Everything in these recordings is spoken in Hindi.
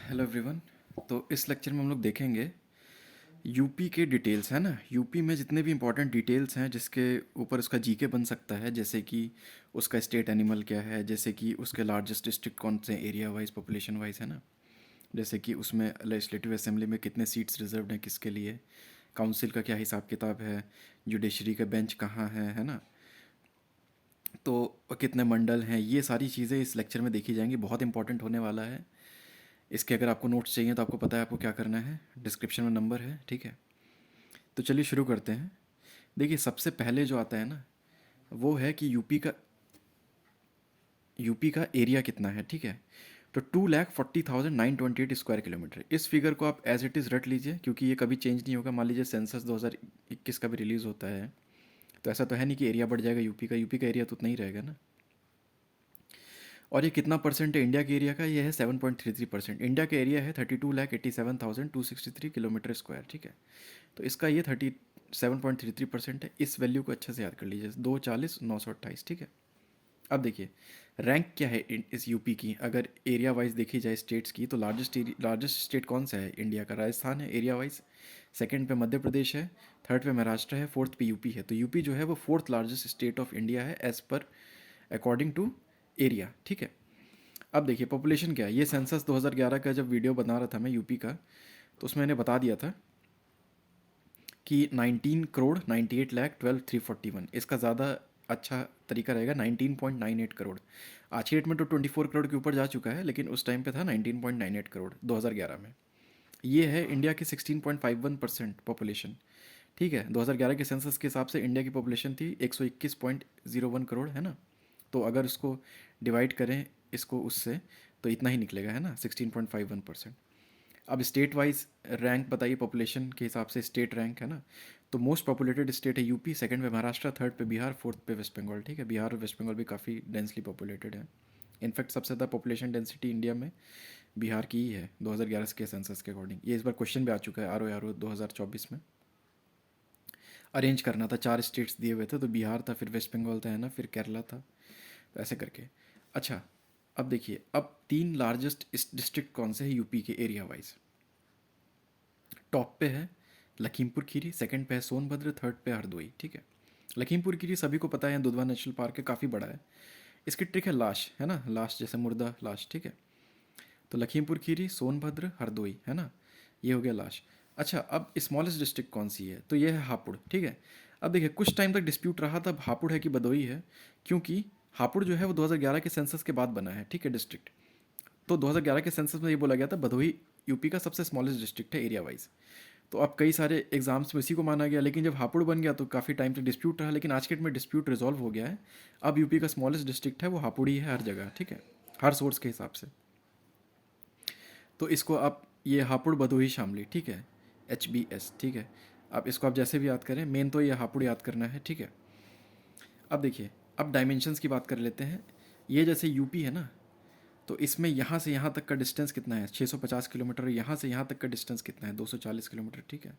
Hello everyone. तो इस लेक्चर में हम लोग देखेंगे यूपी के डिटेल्स, है ना। यूपी में जितने भी इंपॉर्टेंट डिटेल्स हैं जिसके ऊपर उसका जीके बन सकता है, जैसे कि उसका स्टेट एनिमल क्या है, जैसे कि उसके लार्जेस्ट डिस्ट्रिक्ट कौन से एरिया वाइज पॉपुलेशन वाइज, है ना। जैसे कि उसमें लेजिस्लेटिव असेंबली में कितने सीट्स रिजर्व्ड हैं किसके लिए, काउंसिल का क्या हिसाब किताब है, जुडिशरी का बेंच कहाँ है ना। तो कितने मंडल हैं, ये सारी चीज़ें इस लेक्चर में देखी जाएंगी। बहुत इंपॉर्टेंट होने वाला है। इसके अगर आपको नोट्स चाहिए तो आपको पता है आपको क्या करना है, डिस्क्रिप्शन में नंबर है, ठीक है। तो चलिए शुरू करते हैं। देखिए सबसे पहले जो आता है ना, वो है कि यूपी का एरिया कितना है, ठीक है। तो 2,40,928 स्क्वायर किलोमीटर। इस फिगर को आप एज इट इज़ रट लीजिए, क्योंकि ये कभी चेंज नहीं होगा। मान लीजिए सेंसस 2021 का भी रिलीज़ होता है, तो ऐसा तो है नहीं कि एरिया बढ़ जाएगा यूपी का एरिया तो उतना ही रहेगा ना। और ये कितना परसेंट है इंडिया के एरिया का, ये है 7.33%। इंडिया का एरिया है 32,87,263 किलोमीटर स्क्वायर, ठीक है। तो इसका ये 37.33% है। इस वैल्यू को अच्छे से याद कर लीजिए, 240,928, ठीक है। अब देखिए रैंक क्या है इस यूपी की। अगर एरिया वाइज देखी जाए स्टेट्स की, तो लार्जेस्ट स्टेट कौन सा है इंडिया का, राजस्थान है एरिया वाइज। सेकंड पे मध्य प्रदेश है, थर्ड पे महाराष्ट्र है, फोर्थ पे यूपी है। तो यूपी जो है वो fourth largest state of India है as per according to area, ठीक है। अब देखिए पॉपुलेशन क्या है। ये सेंसस 2011 का जब वीडियो बना रहा था मैं यूपी का, तो उसमें मैंने बता दिया था कि 19,98,12,341। इसका ज़्यादा अच्छा तरीका रहेगा 19.98 करोड़। आज की डेट में तो 24 करोड़ के ऊपर जा चुका है, लेकिन उस टाइम पे था 19.98 करोड़ 2011 में। ये है इंडिया की 16.51% पॉपुलेशन, ठीक है। 2011 के सेंसस के हिसाब से इंडिया की पॉपुलेशन थी 121.01 करोड़, है ना। तो अगर उसको डिवाइड करें इसको उससे, तो इतना ही निकलेगा, है ना, 16.51%। अब स्टेट वाइज रैंक बताइए पॉपुलेशन के हिसाब से, स्टेट रैंक, है ना। तो मोस्ट पॉपुलेटेड स्टेट है यूपी, सेकंड पे महाराष्ट्र, थर्ड पे बिहार, फोर्थ पे वेस्ट बंगाल, ठीक है। बिहार और वेस्ट बंगाल भी काफ़ी डेंसली पॉपुलेटेड है। इनफैक्ट सबसे ज़्यादा पॉपुलेशन डेंसिटी इंडिया में बिहार की ही है 2011 के सेंसस के अकॉर्डिंग। ये इस बार क्वेश्चन भी आ चुका है आर ओ 2024 में। अरेंज करना था, 4 स्टेट्स दिए हुए थे, तो बिहार था, फिर वेस्ट बंगाल था, है ना, फिर केरला था, तो ऐसे करके। अच्छा, अब देखिए अब 3 लार्जेस्ट डिस्ट्रिक्ट कौन से हैं यूपी के एरिया वाइज। टॉप पे है लखीमपुर खीरी, सेकंड पे है सोनभद्र, थर्ड पे हरदोई, ठीक है। लखीमपुर खीरी सभी को पता है, दुधवा नेशनल पार्क है, काफ़ी बड़ा है। इसकी ट्रिक है लाश, है ना, लाश जैसे मुर्दा लाश, ठीक है। तो लखीमपुर खीरी, सोनभद्र, हरदोई, है ना, ये हो गया लाश। अच्छा, अब स्मॉलेस्ट डिस्ट्रिक्ट कौन सी है, तो ये है हापुड़, ठीक है। अब देखिए कुछ टाइम तक डिस्प्यूट रहा था हापुड़ है कि भदोई है, क्योंकि हापुड़ जो है वो 2011 के सेंसस के बाद बना है, ठीक है, डिस्ट्रिक्ट। तो 2011 के सेंसस में ये बोला गया था भदोही यूपी का सबसे स्मॉलेस्ट डिस्ट्रिक्ट है एरिया वाइज। तो अब कई सारे एग्जाम्स में इसी को माना गया, लेकिन जब हापुड़ बन गया तो काफ़ी टाइम तक डिस्प्यूट रहा, लेकिन आज के डेट में डिस्प्यूट रिजॉल्व हो गया है। अब यूपी का स्मॉलेस्ट डिस्ट्रिक्ट है वो हापुड़ ही है हर जगह, ठीक है, हर सोर्स के हिसाब से। तो इसको आप ये हापुड़ भदोही शामली, ठीक है, HBS, ठीक है। अब इसको आप जैसे भी याद करें, मेन तो ये हापुड़ याद करना है, ठीक है। अब देखिए अब डायमेंशंस की बात कर लेते हैं। ये जैसे यूपी है ना, तो इसमें यहाँ से यहाँ तक का डिस्टेंस कितना है, 650 किलोमीटर। यहाँ से यहाँ तक का डिस्टेंस कितना है, 240 किलोमीटर, ठीक है।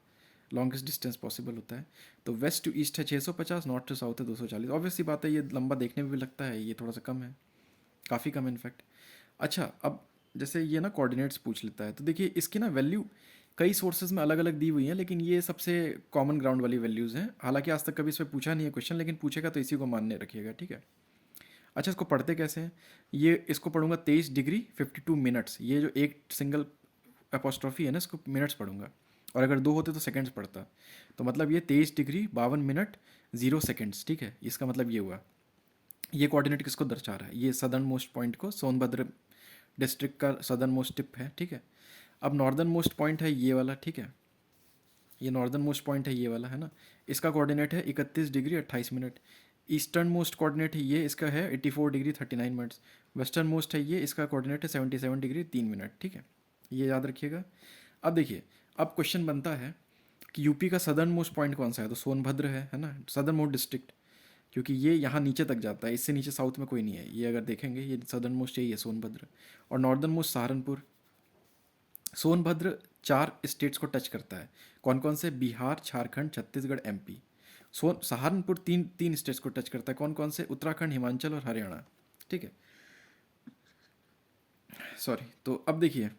लॉन्गेस्ट डिस्टेंस पॉसिबल होता है। तो वेस्ट टू ईस्ट है 650, नॉर्थ टू साउथ है 240। ऑब्वियस सी बात है, ये लंबा देखने में भी लगता है, ये थोड़ा सा कम है, काफ़ी कम है इनफैक्ट। अच्छा, अब जैसे ये ना कोऑर्डिनेट्स पूछ लेता है, तो देखिए इसकी ना वैल्यू कई सोर्सेज में अलग अलग दी हुई हैं, लेकिन ये सबसे कॉमन ग्राउंड वाली वैल्यूज़ हैं। हालांकि आज तक कभी इस पर पूछा नहीं है क्वेश्चन, लेकिन पूछेगा तो इसी को मानने रखिएगा, ठीक है। अच्छा, इसको पढ़ते कैसे हैं, ये इसको पढ़ूंगा 23 डिग्री 52 मिनट्स। ये जो एक सिंगल अपोस्ट्रॉफी है ना, इसको मिनट्स पढ़ूंगा, और अगर 2 होते तो सेकंड्स पढ़ता। तो मतलब ये 23 डिग्री 52 मिनट 0 सेकंड्स, ठीक है। इसका मतलब ये हुआ। ये कोऑर्डिनेट किसको दर्शा रहा है, ये सदर्न मोस्ट पॉइंट को, सोनभद्र डिस्ट्रिक्ट का सदर्न मोस्ट टिप है, ठीक है। अब नॉर्दर्न मोस्ट पॉइंट है ये वाला, ठीक है, ये नॉर्दर्न मोस्ट पॉइंट है ये वाला, है ना। इसका कोऑर्डिनेट है 31 degree 28 minute. Eastern most coordinate है ये, इसका है 84 डिग्री 39 मिनट्स। वेस्टर्न मोस्ट है ये, इसका कोऑर्डिनेट है 77 डिग्री 3 मिनट, ठीक है। ये याद रखिएगा। अब देखिए अब क्वेश्चन बनता है कि यूपी का सदर्न मोस्ट पॉइंट कौन सा है, तो सोनभद्र है ना, सदर्न मोस्ट डिस्ट्रिक्ट, क्योंकि ये यहाँ नीचे तक जाता है, इससे नीचे साउथ में कोई नहीं है। ये अगर देखेंगे ये सदर्न मोस्ट यही है सोनभद्र। और northern most Saharanpur. Sonbhadra 4 states को टच करता है, कौन कौन से, बिहार, झारखंड, छत्तीसगढ़, MP। सहारनपुर तीन तीन स्टेट्स को टच करता है, कौन कौन से, उत्तराखंड, हिमाचल और हरियाणा, ठीक है। सॉरी, तो अब देखिए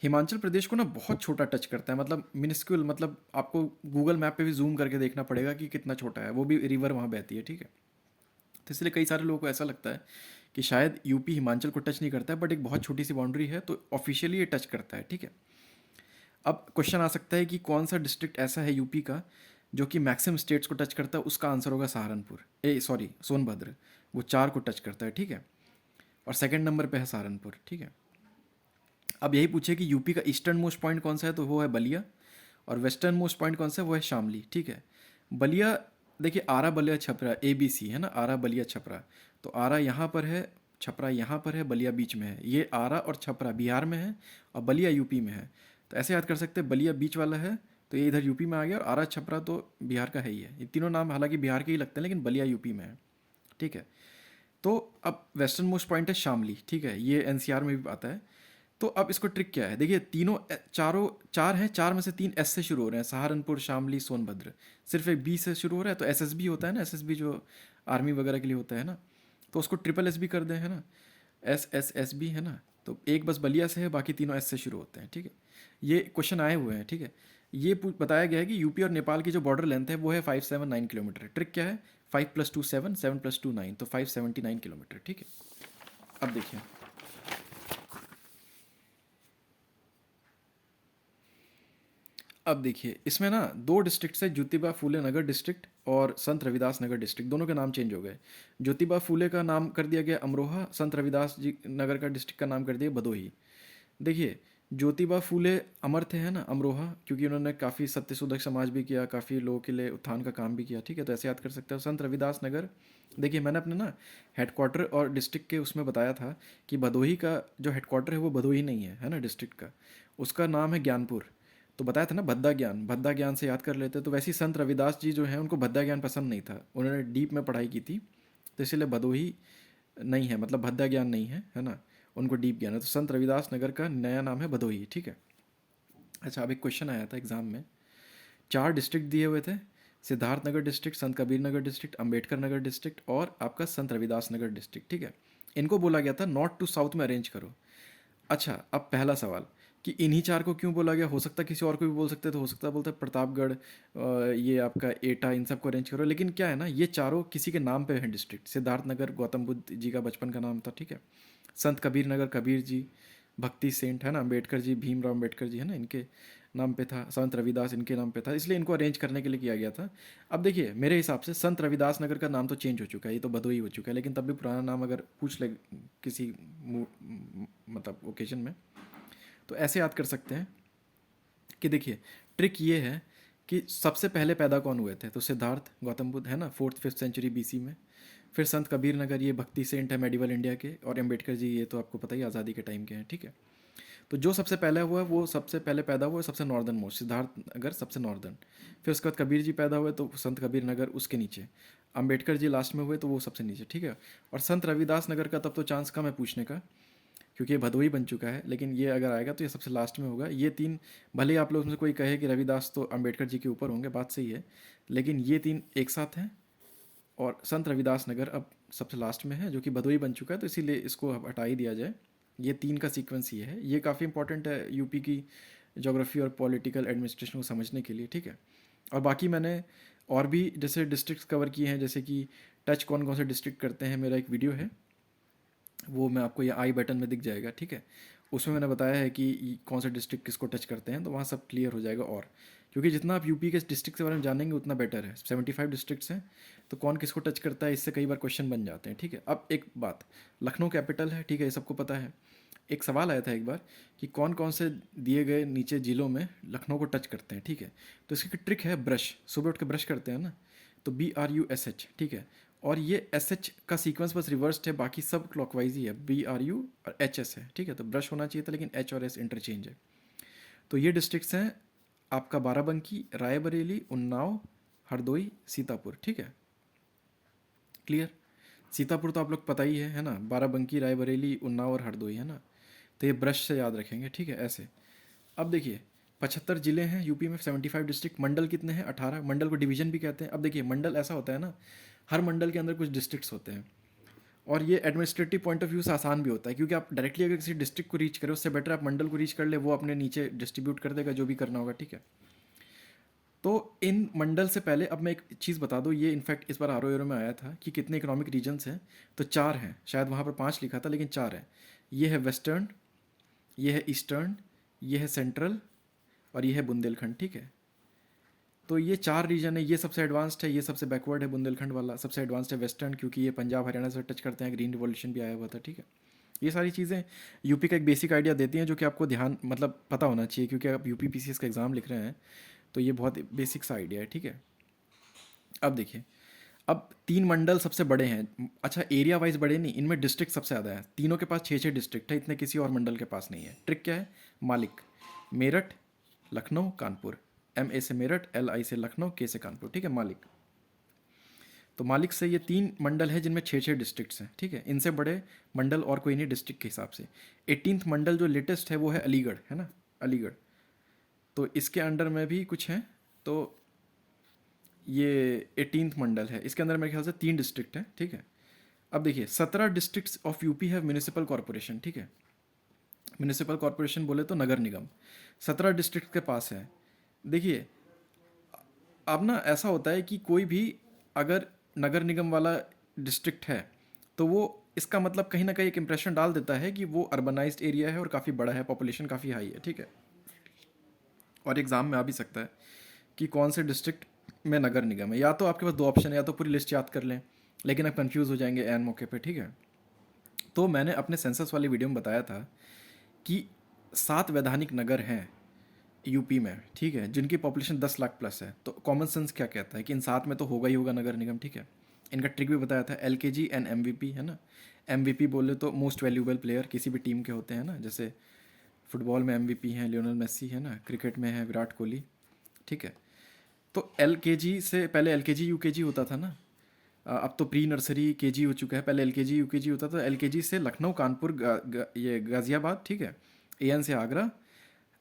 हिमाचल प्रदेश को ना बहुत छोटा टच करता है, मतलब मिनिस्क्यूल, मतलब आपको गूगल मैप पे भी जूम करके देखना पड़ेगा कि कितना छोटा है, वो भी रिवर वहाँ बहती है, ठीक है। तो इसलिए कई सारे लोगों को ऐसा लगता है कि शायद यूपी हिमाचल को टच नहीं करता है, बट एक बहुत छोटी सी बाउंड्री है, तो ऑफिशियली ये टच करता है, ठीक है। अब क्वेश्चन आ सकता है कि कौन सा डिस्ट्रिक्ट ऐसा है यूपी का जो कि मैक्सिमम स्टेट्स को टच करता है, उसका आंसर होगा सहारनपुर, सॉरी सोनभद्र, वो 4 को टच करता है, ठीक है। और सेकंड नंबर पे है सहारनपुर, ठीक है। अब यही पूछे कि यूपी का ईस्टर्न मोस्ट पॉइंट कौन सा है, तो वो है बलिया। और वेस्टर्न मोस्ट पॉइंट कौन सा है, वो है शामली, ठीक है। बलिया, देखिए आरा बलिया छपरा ABC है ना, आरा बलिया छपरा। तो आरा यहाँ पर है, छपरा यहाँ पर है, बलिया बीच में है। ये आरा और छपरा बिहार में है और बलिया यूपी में है। तो ऐसे याद कर सकते हैं, बलिया बीच वाला है तो ये इधर यूपी में आ गया, और आरा छपरा तो बिहार का है ही है। ये तीनों नाम हालांकि बिहार के ही लगते हैं, लेकिन बलिया यूपी में है, ठीक है। तो अब वेस्टर्न मोस्ट पॉइंट है शामली, ठीक है, ये NCR में भी आता है। तो अब इसको ट्रिक क्या है, देखिए तीनों चारों चार हैं, चार में से 3 S से शुरू हो रहे हैं, सहारनपुर, शामली, सोनभद्र। सिर्फ एक B से शुरू हो रहा है, तो SSB होता है ना, SSB जो आर्मी वगैरह के लिए होता है ना, तो उसको SSS भी कर दें, है ना, SSSB है ना। तो एक बस बलिया से है, बाकी तीनों S से शुरू होते हैं, ठीक है। ये क्वेश्चन आए हुए हैं, ठीक है। ये बताया गया है कि यूपी और नेपाल की जो बॉर्डर लेंथ है वो है 579 किलोमीटर। ट्रिक क्या है, 5 + 2 7, 7 + 2 9, तो 579 किलोमीटर, ठीक है। अब देखिए, अब देखिए इसमें ना 2 डिस्ट्रिक्ट है, ज्योतिबा फूले नगर डिस्ट्रिक्ट और संत रविदास नगर डिस्ट्रिक्ट, दोनों के नाम चेंज हो गए। ज्योतिबा फूले का नाम कर दिया गया अमरोहा, संत रविदास जी नगर का डिस्ट्रिक्ट का नाम कर दिया भदोही। देखिए ज्योतिबा फूले अमर थे, है ना, अमरोहा, क्योंकि उन्होंने काफ़ी सत्यशोधक समाज भी किया, काफ़ी लोगों के लिए उत्थान का काम भी किया, ठीक है, तो ऐसे याद कर सकते हो। संत रविदास नगर, देखिए मैंने अपने ना हेडक्वार्टर और डिस्ट्रिक्ट के उसमें बताया था कि भदोही का जो हेडक्वार्टर है वो भदोही नहीं है ना, डिस्ट्रिक्ट का, उसका नाम है ज्ञानपुर। तो बताया था ना भद्दा ज्ञान, भद्दा ज्ञान से याद कर लेते। तो वैसे ही संत रविदास जी जो हैं उनको भद्दा ज्ञान पसंद नहीं था, उन्होंने डीप में पढ़ाई की थी, तो इसलिए भदोही नहीं है, मतलब भद्दा ज्ञान नहीं है ना, उनको डीप ज्ञान है। तो संत रविदास नगर का नया नाम है भदोही, ठीक है। अच्छा, अब एक क्वेश्चन आया था एग्जाम में, 4 डिस्ट्रिक्ट दिए हुए थे, सिद्धार्थ नगर डिस्ट्रिक्ट, संत कबीर नगर डिस्ट्रिक्ट, अंबेडकर नगर डिस्ट्रिक्ट और आपका संत रविदास नगर डिस्ट्रिक्ट, ठीक है। इनको बोला गया था नॉर्थ टू साउथ में अरेंज करो। अच्छा, अब पहला सवाल कि इन्हीं 4 को क्यों बोला गया, हो सकता किसी और को भी बोल सकते, तो हो सकता बोलते प्रतापगढ़, ये आपका एटा, इन सबको अरेंज करो। लेकिन क्या है ना, ये चारों किसी के नाम पे हैं डिस्ट्रिक्ट। सिद्धार्थ नगर गौतम बुद्ध जी का बचपन का नाम था, ठीक है। संत कबीर नगर कबीर जी, भक्ति सेंट है ना, अम्बेडकर जी, भीमराव अम्बेडकर जी है ना, इनके नाम पे था। संत रविदास इनके नाम पे था, इसलिए इनको अरेंज करने के लिए किया गया था। अब देखिए मेरे हिसाब से संत रविदास नगर का नाम तो चेंज हो चुका है, ये तो भदोही हो चुका है, लेकिन तब भी पुराना नाम अगर पूछ ले किसी मतलब ओकेजन में, तो ऐसे याद कर सकते हैं कि देखिए ट्रिक ये है कि सबसे पहले पैदा कौन हुए थे, तो सिद्धार्थ गौतम बुद्ध है ना, 4th-5th सेंचुरी BC में। फिर संत कबीर नगर, ये भक्ति सेंट है मेडिवल इंडिया के, और अम्बेडकर जी ये तो आपको पता ही आज़ादी के टाइम के हैं, ठीक है। तो जो सबसे पहले हुआ है वो सबसे पहले पैदा हुआ है सबसे नॉर्दर्न मोस्ट, सिद्धार्थ नगर सबसे नॉर्दर्न। फिर उसके बाद कबीर जी पैदा हुए तो संत कबीर नगर उसके नीचे, अम्बेडकर जी लास्ट में हुए तो वो सबसे नीचे, ठीक है। और संत रविदास नगर का तब तो चांस कम है पूछने का, क्योंकि ये भदोही बन चुका है, लेकिन ये अगर आएगा तो ये सबसे लास्ट में होगा। ये 3, भले ही आप लोग में से कोई कहे कि रविदास तो अम्बेडकर जी के ऊपर होंगे, बात सही है, लेकिन ये 3 एक साथ हैं। और संत रविदास नगर अब सबसे लास्ट में है, जो कि भदोही बन चुका है, तो इसीलिए इसको अब हटा ही दिया जाए। ये 3 का सीक्वेंस ये है, ये काफ़ी इंपॉर्टेंट है यूपी की जोग्राफी और पॉलिटिकल एडमिनिस्ट्रेशन को समझने के लिए, ठीक है। और बाकी मैंने और भी जैसे डिस्ट्रिक्ट्स कवर किए हैं, जैसे कि टच कौन कौन से डिस्ट्रिक्ट करते हैं, मेरा एक वीडियो है, वो मैं आपको ये आई बटन में दिख जाएगा, ठीक है। उसमें मैंने बताया है कि कौन से डिस्ट्रिक्ट किसको टच करते हैं, तो वहाँ सब क्लियर हो जाएगा। और क्योंकि जितना आप यूपी के डिस्ट्रिक्ट के बारे में जानेंगे उतना बेटर है, 75 डिस्ट्रिक्ट्स हैं, तो कौन किसको टच करता है इससे कई बार क्वेश्चन बन जाते हैं, ठीक है। अब एक बात, लखनऊ कैपिटल है, ठीक है, ये सबको पता है। एक सवाल आया था एक बार कि कौन कौन से दिए गए नीचे जिलों में लखनऊ को टच करते हैं, ठीक है। तो इसकी ट्रिक है ब्रश, सुबह उठ के ब्रश करते हैं ना, तो BRUSH, ठीक है। और ये SH का सीक्वेंस बस रिवर्स्ड है, बाकी सब क्लॉकवाइज ही है, BRU और HS है, ठीक है। तो ब्रश होना चाहिए था, लेकिन H और S इंटरचेंज है। तो ये डिस्ट्रिक्ट्स हैं आपका बाराबंकी, रायबरेली, उन्नाव, हरदोई, सीतापुर, ठीक है, क्लियर। सीतापुर तो आप लोग पता ही है ना, बाराबंकी, रायबरेली, उन्नाव और हरदोई, है ना। तो ये ब्रश से याद रखेंगे, ठीक है, ऐसे। अब देखिए 75 जिले हैं यूपी में, 75 डिस्ट्रिक्ट। मंडल कितने हैं, 18। मंडल को डिवीजन भी कहते हैं। अब देखिए मंडल ऐसा होता है ना, हर मंडल के अंदर कुछ डिस्ट्रिक्ट्स होते हैं, और ये एडमिनिस्ट्रेटिव पॉइंट ऑफ व्यू से आसान भी होता है, क्योंकि आप डायरेक्टली अगर किसी डिस्ट्रिक्ट को रीच करें उससे बेटर आप मंडल को रीच कर ले, वो अपने नीचे डिस्ट्रीब्यूट कर देगा जो भी करना होगा, ठीक है। तो इन मंडल से पहले अब मैं एक चीज़ बता दूँ, ये इनफैक्ट इस बार आर ओ में आया था कि कितने इकोनॉमिक रीजन्स हैं, तो 4 हैं, शायद वहाँ पर 5 लिखा था लेकिन 4 हैं। ये है वेस्टर्न, ये है ईस्टर्न, ये है सेंट्रल और ये है बुंदेलखंड, ठीक है। तो ये 4 रीजन है, ये सबसे एडवांस्ड है, ये सबसे बैकवर्ड है, बुंदेलखंड वाला सबसे एडवांस्ड है वेस्टर्न, क्योंकि ये पंजाब हरियाणा से टच करते हैं, ग्रीन रिवॉल्यूशन भी आया हुआ था, ठीक है। ये सारी चीज़ें यूपी का एक बेसिक आइडिया देती हैं जो कि आपको ध्यान मतलब पता होना चाहिए, क्योंकि आप यूपी पीसीएस का एग्ज़ाम लिख रहे हैं तो ये बहुत बेसिक सा आइडिया है, ठीक है। अब देखिए, अब 3 मंडल सबसे बड़े हैं, अच्छा एरिया वाइज बड़े नहीं, इनमें डिस्ट्रिक्ट सबसे ज़्यादा है, तीनों के पास 6-6 डिस्ट्रिक्ट है, इतने किसी और मंडल के पास नहीं है। ट्रिक क्या है? मालिक, मेरठ, लखनऊ, कानपुर। एम ए से मेरठ, एल आई से लखनऊ, के से कानपुर, ठीक है, मालिक। तो मालिक से ये 3 मंडल है जिनमें 6-6 डिस्ट्रिक्ट्स हैं, ठीक है। इनसे बड़े मंडल और कोई नहीं डिस्ट्रिक्ट के हिसाब से। 18th मंडल जो लेटेस्ट है वो है अलीगढ़, है ना, अलीगढ़। तो इसके अंडर में भी कुछ हैं, तो ये 18th मंडल है, इसके अंदर मेरे ख्याल से 3 डिस्ट्रिक्ट हैं, ठीक है। अब देखिए 17 डिस्ट्रिक्ट्स ऑफ यूपी है म्यूनिसिपल कॉरपोरेशन, ठीक है। म्यूनिसिपल कॉरपोरेशन बोले तो नगर निगम 17 डिस्ट्रिक्ट के पास है। देखिए अब ना ऐसा होता है कि कोई भी अगर नगर निगम वाला डिस्ट्रिक्ट है तो वो इसका मतलब कहीं ना कहीं एक इम्प्रेशन डाल देता है कि वो अर्बनाइज्ड एरिया है और काफ़ी बड़ा है, पॉपुलेशन काफ़ी हाई है, ठीक है। और एग्ज़ाम में आ भी सकता है कि कौन से डिस्ट्रिक्ट में नगर निगम है। या तो आपके पास 2 ऑप्शन है, या तो पूरी लिस्ट याद कर लें, लेकिन आप कंफ्यूज हो जाएंगे एन मौके पे, ठीक है। तो मैंने अपने सेंसस वाली वीडियो में बताया था कि 7 वैधानिक नगर हैं यूपी में, ठीक है, जिनकी पॉपुलेशन 10 लाख प्लस है। तो कॉमन सेंस क्या कहता है कि इन 7 में तो होगा ही होगा नगर निगम, ठीक है। इनका ट्रिक भी बताया था, LKG एंड MVP, है ना। MVP बोले तो मोस्ट वैल्यूएबल प्लेयर किसी भी टीम के होते हैं ना, जैसे फुटबॉल में MVP हैं लियोनल मेसी, है ना, क्रिकेट में है विराट कोहली, ठीक है। तो LKG से पहले LKG UKG होता था ना, अब तो प्री नर्सरी KG हो चुका है, पहले LKG UKG होता था। LKG से लखनऊ, कानपुर, ये गाज़ियाबाद, ठीक है। AN से आगरा,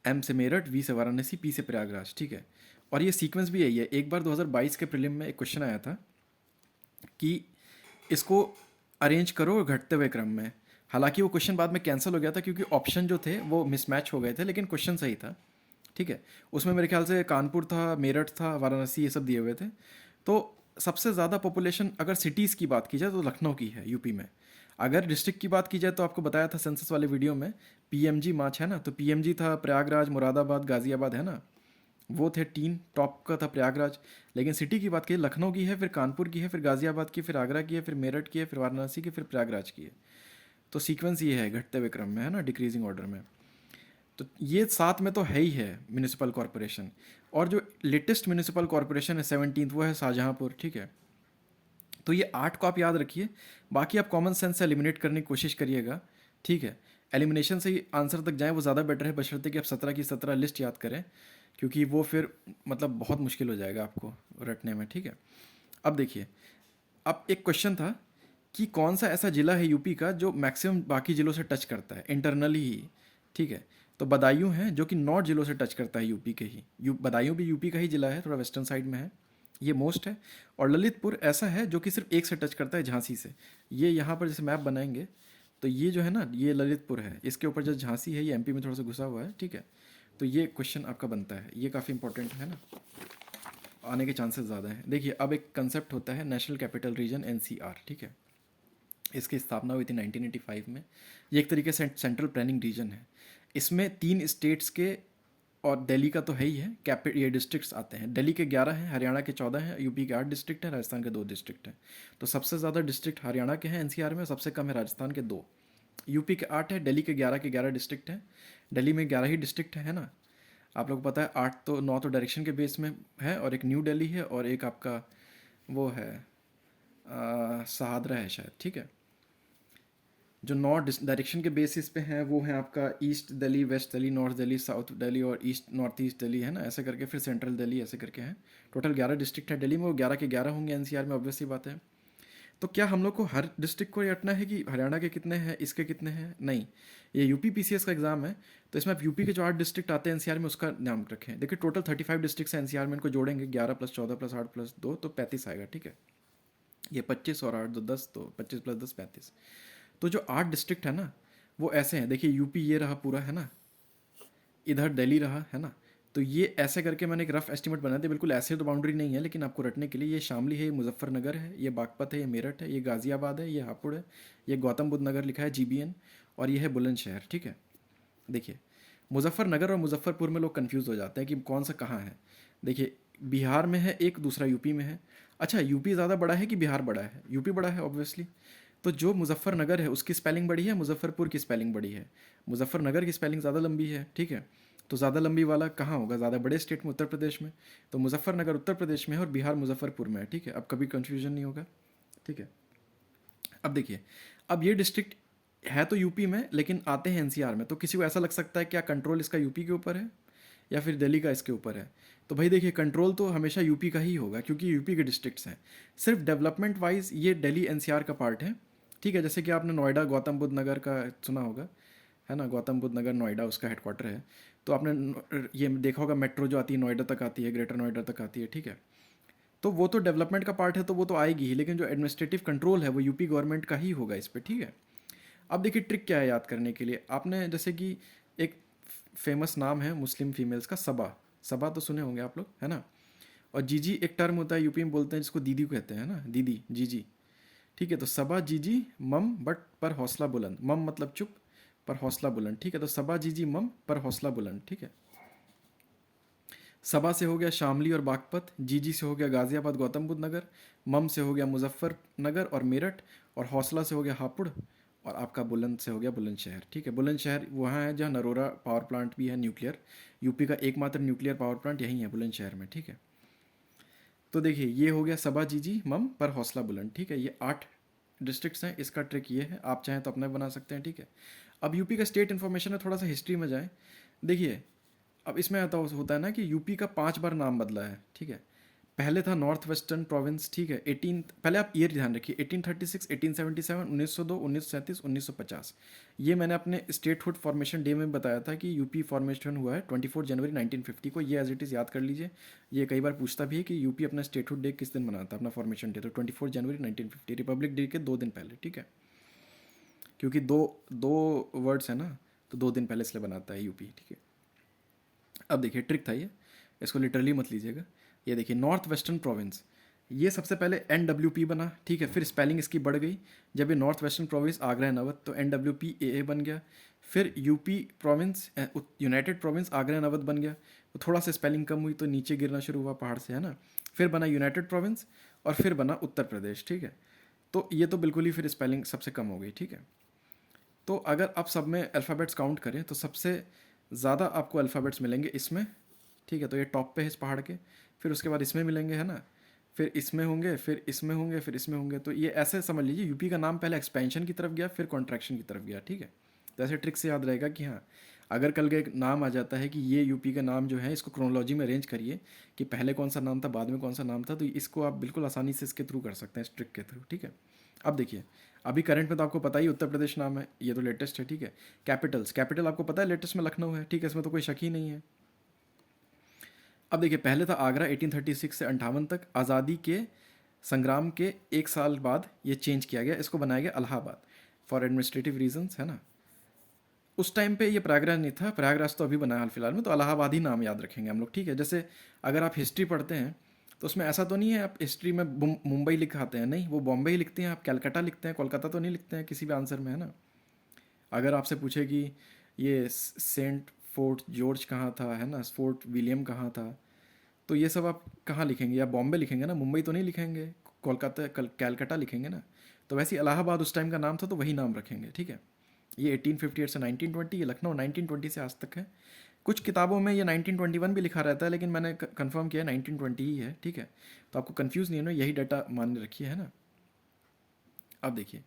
M से मेरठ, V से वाराणसी, P से प्रयागराज, ठीक है। और ये सीक्वेंस भी यही है। एक बार 2022 के प्रीलिम में एक क्वेश्चन आया था कि इसको अरेंज करो घटते हुए क्रम में। हालांकि वो क्वेश्चन बाद में कैंसिल हो गया था क्योंकि ऑप्शन जो थे वो मिसमैच हो गए थे, लेकिन क्वेश्चन सही था, ठीक है। उसमें मेरे ख्याल से कानपुर था, मेरठ था, वाराणसी, ये सब दिए हुए थे। तो सबसे ज़्यादा पॉपुलेशन अगर सिटीज़ की बात की जाए तो लखनऊ की है यूपी में। अगर डिस्ट्रिक्ट की बात की जाए तो आपको बताया था सेंसस वाले वीडियो में PMG मार्च, है ना। तो PMG था प्रयागराज, मुरादाबाद, गाज़ियाबाद, है ना, वो थे 3, टॉप का था प्रयागराज। लेकिन सिटी की बात की लखनऊ की है, फिर कानपुर की है, फिर गाज़ियाबाद की, फिर आगरा की है, फिर मेरठ की है, फिर वाराणसी की, फिर प्रयागराज की है। तो सीक्वेंस ये है घटते हुए क्रम में, है ना, डिक्रीजिंग ऑर्डर में। तो ये 7 में तो है ही है म्यूनिसिपल कॉरपोरेशन। और जो लेटेस्ट म्यूनिसिपल कॉरपोरेशन है 17th, वो है शाहजहाँपुर, ठीक है। तो ये 8 को आप याद रखिए, बाकी आप कॉमन सेंस से एलिमिनेट करने की कोशिश करिएगा, ठीक है। एलिमिनेशन से ही आंसर तक जाएँ वो ज़्यादा बेटर है, बशर्ते कि आप 17 की 17 लिस्ट याद करें, क्योंकि वो फिर मतलब बहुत मुश्किल हो जाएगा आपको रटने में, ठीक है। अब देखिए, अब एक क्वेश्चन था कि कौन सा ऐसा ज़िला है यूपी का जो मैक्सिमम बाकी ज़िलों से टच करता है इंटरनली ही, ठीक है। तो बदायूं है जो कि 9 ज़िलों से टच करता है यूपी के ही, बदायूं भी यूपी का ही ज़िला है, थोड़ा वेस्टर्न साइड में है, ये मोस्ट है। और ललितपुर ऐसा है जो कि सिर्फ एक से टच करता है, झांसी से। ये यहाँ पर जैसे मैप बनाएंगे तो ये जो है ना, ये ललितपुर है, इसके ऊपर जो झांसी है ये MP में थोड़ा सा घुसा हुआ है, ठीक है। तो ये क्वेश्चन आपका बनता है, ये काफ़ी इंपॉर्टेंट है ना, आने के चांसेस ज़्यादा हैं। देखिए अब एक कंसेप्ट होता है नेशनल कैपिटल रीजन NCR, ठीक है। इसकी स्थापना हुई थी 1985 में। ये एक तरीके से सेंट्रल प्लानिंग रीजन है। इसमें 3 स्टेट्स के और दिल्ली का तो है ही है, ये डिस्ट्रिक्ट्स आते हैं। दिल्ली के 11 हैं, हरियाणा के 14 हैं, यूपी के 8 डिस्ट्रिक्ट हैं, राजस्थान के 2 डिस्ट्रिक्ट हैं। तो सबसे ज़्यादा डिस्ट्रिक्ट हरियाणा के हैं NCR में, सबसे कम है राजस्थान के 2। यूपी के 8 है, दिल्ली के 11 डिस्ट्रिक्ट हैं। दिल्ली में 11 ही डिस्ट्रिक्ट है ना। आप लोग को पता है 8 तो 9 तो डायरेक्शन के बेस में है, और एक न्यू दिल्ली है, और एक आपका वो है सहादरा है शायद, ठीक है। जो 9 डायरेक्शन के बेसिस पे हैं वो हैं आपका east Delhi, west Delhi, north Delhi, south Delhi और ईस्ट नॉर्थ ईस्ट दिल्ली, है ना, ऐसे करके, फिर सेंट्रल दिल्ली, ऐसे करके हैं। टोटल 11 डिस्ट्रिक्ट है दिल्ली में, वो 11 के 11 होंगे NCR में, ऑब्वियस सी बात है। तो क्या हम लोग को हर डिस्ट्रिक्ट को रटना है कि हरियाणा के कितने हैं, इसके कितने हैं? नहीं, ये UP PCS का एग्जाम है, तो इसमें आप यूपी के जो 8 डिस्ट्रिक्ट आते हैं NCR में उसका नाम रखें। देखिए टोटल 35 डिस्ट्रिक्ट हैं NCR में, इनको जोड़ेंगे 11 + 14 + 8 + 2 तो 35 आएगा, ठीक है। ये 25 और 8 तो 10, तो 25 + 10 35। तो जो 8 डिस्ट्रिक्ट है ना, वो ऐसे हैं। देखिए यूपी ये रहा पूरा, है ना, इधर दिल्ली रहा, है ना। तो ये ऐसे करके मैंने एक रफ एस्टिमेट बना दिया, बिल्कुल ऐसे तो बाउंड्री नहीं है, लेकिन आपको रटने के लिए ये शामली है, ये मुजफ्फरनगर है, ये बागपत है, ये मेरठ है, ये गाज़ियाबाद है, ये हापुड़ है, ये गौतम बुद्ध नगर लिखा है GBN, और ये है बुलंदशहर, ठीक है। देखिए मुजफ्फरनगर और मुजफ्फरपुर में लोग कंफ्यूज हो जाते हैं कि कौन सा कहाँ है। देखिए बिहार में है एक, दूसरा यूपी में है। अच्छा यूपी ज़्यादा बड़ा है कि बिहार बड़ा है? यूपी बड़ा है ऑब्वियसली। तो जो मुजफ्फरनगर है उसकी स्पेलिंग बड़ी है, मुजफ्फरपुर की स्पेलिंग बड़ी है। मुजफ्फरनगर की स्पेलिंग ज़्यादा लंबी है, ठीक है। तो ज़्यादा लंबी वाला कहाँ होगा? ज़्यादा बड़े स्टेट में, उत्तर प्रदेश में। तो मुजफ्फरनगर उत्तर प्रदेश में है और बिहार मुजफ्फरपुर में है, ठीक है। अब कभी कन्फ्यूजन नहीं होगा, ठीक है। अब देखिए, अब ये डिस्ट्रिक्ट है तो यूपी में, लेकिन आते हैं एनसीआर में। तो किसी को ऐसा लग सकता है क्या कंट्रोल इसका यूपी के ऊपर है या फिर दिल्ली का इसके ऊपर है? तो भाई देखिए, कंट्रोल तो हमेशा यूपी का ही होगा, क्योंकि यूपी के डिस्ट्रिक्ट्स हैं। सिर्फ डेवलपमेंट वाइज ये दिल्ली एनसीआर का पार्ट है, ठीक है। जैसे कि आपने नोएडा गौतम बुद्ध नगर का सुना होगा, है ना, गौतम बुद्ध नगर नोएडा उसका हेडक्वार्टर है। तो आपने ये देखा होगा, मेट्रो जो आती है नोएडा तक आती है, ग्रेटर नोएडा तक आती है, ठीक है। तो वो तो डेवलपमेंट का पार्ट है, तो वो तो आएगी ही, लेकिन जो एडमिनिस्ट्रेटिव कंट्रोल है वो यूपी गवर्नमेंट का ही होगा इस पर, ठीक है। अब देखिए ट्रिक क्या है याद करने के लिए। आपने जैसे कि एक फेमस नाम है मुस्लिम फीमेल्स का, सबा। सबा तो सुने होंगे आप लोग, है ना। और जीजी एक टर्म होता है यूपी में, बोलते हैं जिसको दीदी को कहते हैं ना, दीदी जीजी, ठीक है। तो सबा जीजी मम बट पर हौसला बुलंद। मम मतलब चुप, पर हौसला बुलंद, ठीक है। तो सबा जीजी मम पर हौसला बुलंद, ठीक है। सबा से हो गया शामली और बागपत, जीजी से हो गया गाज़ियाबाद गौतम बुद्ध नगर, मम से हो गया मुजफ्फरनगर और मेरठ, और हौसला से हो गया हापुड़, और आपका बुलंद से हो गया बुलंदशहर, ठीक है। बुलंदशहर वहाँ है जहाँ नरोरा पावर प्लांट भी है, न्यूक्लियर। यूपी का एकमात्र न्यूक्लियर पावर प्लांट यहीं है बुलंदशहर में, ठीक है। तो देखिए ये हो गया सबा जीजी मम पर हौसला बुलंद, ठीक है। ये 8 डिस्ट्रिक्ट्स हैं। इसका ट्रिक ये है, आप चाहें तो अपना बना सकते हैं, ठीक है। अब यूपी का स्टेट इन्फॉर्मेशन है, थोड़ा सा हिस्ट्री में जाएँ। देखिए अब इसमें आता होता है ना कि यूपी का 5 बार नाम बदला है, ठीक है। पहले था नॉर्थ वेस्टर्न प्रोविंस, ठीक है। 18, पहले आप ईयर ध्यान रखिए, 1836, 1877, 1902, 1937, 1950। ये मैंने अपने स्टेटहुड फॉर्मेशन डे में बताया था कि यूपी फॉर्मेशन हुआ है 24 जनवरी 1950 को। ये एज इट इज़ याद कर लीजिए। ये कई बार पूछता भी है कि यूपी अपना स्टेटहुड डे किस दिन मनाता है, अपना फॉर्मेशन डे। तो 24 जनवरी 1950, रिपब्लिक डे के 2 दिन पहले, ठीक है। क्योंकि दो दो वर्ड्स है ना, तो 2 दिन पहले इसलिए बनाता है यूपी, ठीक है। अब देखिए ट्रिक था ये, इसको लिटरली मत लीजिएगा। ये देखिए नॉर्थ वेस्टर्न प्रोविंस, ये सबसे पहले NWP बना, ठीक है। फिर स्पेलिंग इसकी बढ़ गई, जब ये नॉर्थ वेस्टर्न प्रोविंस आगरा नवत, तो NWPAA बन गया। फिर UP province, united province Agra नवत बन गया। तो थोड़ा सा स्पेलिंग कम हुई तो नीचे गिरना शुरू हुआ पहाड़ से, है ना। फिर बना यूनाइटेड प्रोविंस, और फिर बना उत्तर प्रदेश, ठीक है। तो ये तो बिल्कुल ही फिर स्पेलिंग सबसे कम हो गई, ठीक है। तो अगर आप सब में अल्फ़ाबेट्स काउंट करें तो सबसे ज़्यादा आपको अल्फ़ाबेट्स मिलेंगे इसमें, ठीक है। तो ये टॉप पे है इस पहाड़ के। फिर उसके बाद इसमें मिलेंगे, है ना। फिर इसमें होंगे, फिर इसमें होंगे, फिर इसमें होंगे। तो ये ऐसे समझ लीजिए, यूपी का नाम पहले एक्सपेंशन की तरफ गया, फिर कॉन्ट्रैक्शन की तरफ गया, ठीक है। तो ऐसे ट्रिक से याद रहेगा कि हाँ, अगर कल का एक नाम आ जाता है कि ये यूपी का नाम जो है, इसको क्रोनोलॉजी में अरेंज करिए कि पहले कौन सा नाम था, बाद में कौन सा नाम था, तो इसको आप बिल्कुल आसानी से इसके थ्रू कर सकते हैं, इस ट्रिक के थ्रू, ठीक है। अब देखिए, अभी करंट में तो आपको पता ही उत्तर प्रदेश नाम है, ये तो लेटेस्ट है, ठीक है। कैपिटल्स, कैपिटल आपको पता है लेटेस्ट में लखनऊ है, ठीक है, इसमें तो कोई शक ही नहीं है। अब देखिए पहले था आगरा, 1836 से 58 तक। आज़ादी के संग्राम के 1 साल बाद ये चेंज किया गया, इसको बनाया गया इलाहाबाद फॉर एडमिनिस्ट्रेटिव रीजंस, है ना। उस टाइम पे ये प्रयागराज नहीं था, प्रयागराज तो अभी बना है हाल फिलहाल में, तो इलाहाबाद ही नाम याद रखेंगे हम लोग, ठीक है। जैसे अगर आप हिस्ट्री पढ़ते हैं तो उसमें ऐसा तो नहीं है आप हिस्ट्री में मुंबई लिखाते हैं, नहीं, वो बॉम्बे ही लिखते हैं। आप कलकत्ता लिखते हैं, कोलकाता तो नहीं लिखते हैं किसी भी आंसर में, है ना। अगर आपसे पूछे कि ये सेंट फोर्ट जॉर्ज कहाँ था, है ना, फोर्ट विलियम कहाँ था, तो ये सब आप कहाँ लिखेंगे? या बॉम्बे लिखेंगे ना, मुंबई तो नहीं लिखेंगे, कोलकाता कलकत्ता लिखेंगे ना। तो वैसे ही इलाहाबाद उस टाइम का नाम था, तो वही नाम रखेंगे, ठीक है। ये 1858 से 1920, ये लखनऊ 1920 से आज तक है। कुछ किताबों में ये 1921 भी लिखा रहता है, लेकिन मैंने कंफर्म किया 1920 ही है, ठीक है। तो आपको कंफ्यूज नहीं होना, यही डाटा मान रखिए, है ना। अब देखिए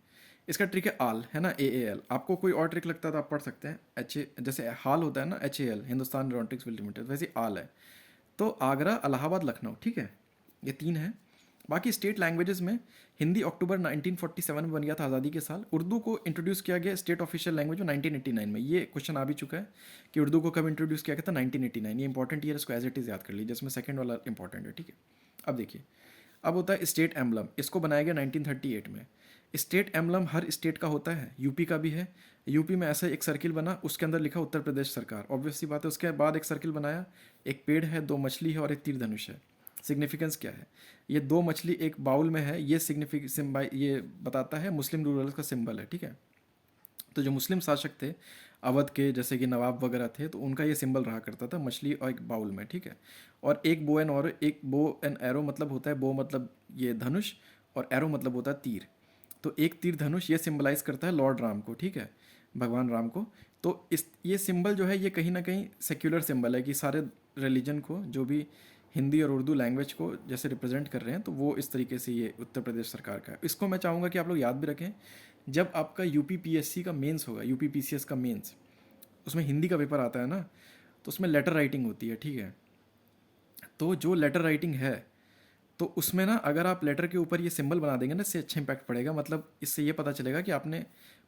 इसका ट्रिक है आल, है ना, AAL। आपको कोई और ट्रिक लगता है तो आप पढ़ सकते हैं। जैसे हाल होता है ना, HAL, हिंदुस्तान एरोनॉटिक्स लिमिटेड, वैसे आल है। तो आगरा, इलाहाबाद, लखनऊ, ठीक है, ये 3 हैं। बाकी स्टेट लैंग्वेजेस में हिंदी अक्टूबर 1947 में बन गया था, आज़ादी के साल। उर्दू को इंट्रोड्यूस किया गया स्टेट ऑफिशियल लैंग्वेज में 1989 में। ये क्वेश्चन आ भी चुका है कि उर्दू को कब इंट्रोड्यूस किया गया था, 1989। ये इंपॉर्टेंट ईयर, इसको एज इट इज़ याद कर लीजिए, जिसमें सेकंड वाला इंपॉर्टेंट है, ठीक है। अब देखिए अब होता है स्टेट एम्बलम, इसको बनाया गया 1938 में। स्टेट एम्बलम हर स्टेट का होता है, यूपी का भी है। यूपी में ऐसा एक सर्किल बना, उसके अंदर लिखा उत्तर प्रदेश सरकार, ऑब्वियस सी बात है। उसके बाद एक सर्किल बनाया, एक पेड़ है, दो मछली है और एक तीर धनुष है। सिग्निफिकेंस क्या है? ये दो मछली एक बाउल में है, ये ये बताता है मुस्लिम रूलर्स का सिंबल है, ठीक है। तो जो मुस्लिम शासक थे अवध के, जैसे कि नवाब वगैरह थे, तो उनका ये सिंबल रहा करता था, मछली और एक बाउल में, ठीक है। और एक बो एंड एरो मतलब होता है, बो मतलब ये धनुष और एरो मतलब होता है तीर। तो एक तीर धनुष ये सिंबलाइज करता है लॉर्ड राम को, ठीक है, भगवान राम को। तो इस ये सिंबल जो है ये कहीं ना कहीं सेक्युलर सिंबल है कि सारे रिलीजन को, जो भी हिंदी और उर्दू लैंग्वेज को जैसे रिप्रेजेंट कर रहे हैं, तो वो इस तरीके से ये उत्तर प्रदेश सरकार का है। इसको मैं चाहूँगा कि आप लोग याद भी रखें, जब आपका यूपी पीएससी का मेंस होगा, यूपी पीसीएस का मेंस, उसमें हिंदी का पेपर आता है ना, तो उसमें लेटर राइटिंग होती है, ठीक है। तो जो लेटर राइटिंग है, तो उसमें ना अगर आप लेटर के ऊपर ये सिंबल बना देंगे ना, इससे अच्छा इम्पैक्ट पड़ेगा। मतलब इससे ये पता चलेगा कि आपने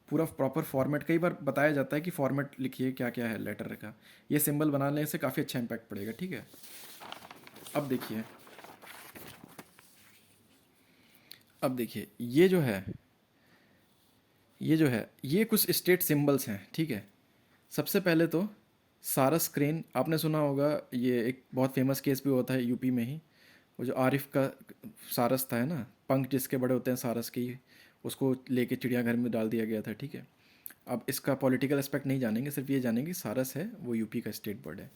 पूरा प्रॉपर फॉर्मेट, कई बार बताया जाता है कि फॉर्मेट लिखिए क्या क्या है लेटर का, ये सिंबल बनाने से काफ़ी अच्छा इम्पैक्ट पड़ेगा, ठीक है। अब देखिए, अब देखिए ये कुछ स्टेट सिंबल्स हैं, ठीक है। सबसे पहले तो सारस क्रेन, आपने सुना होगा, ये एक बहुत फेमस केस भी होता है यूपी में ही। वो जो आरिफ का सारस था, है ना, पंख जिसके बड़े होते हैं सारस के, उसको लेके चिड़ियाघर में डाल दिया गया था, ठीक है। अब इसका पॉलिटिकल एस्पेक्ट नहीं जानेंगे, सिर्फ ये जानेंगे सारस है वो यूपी का स्टेट बर्ड है।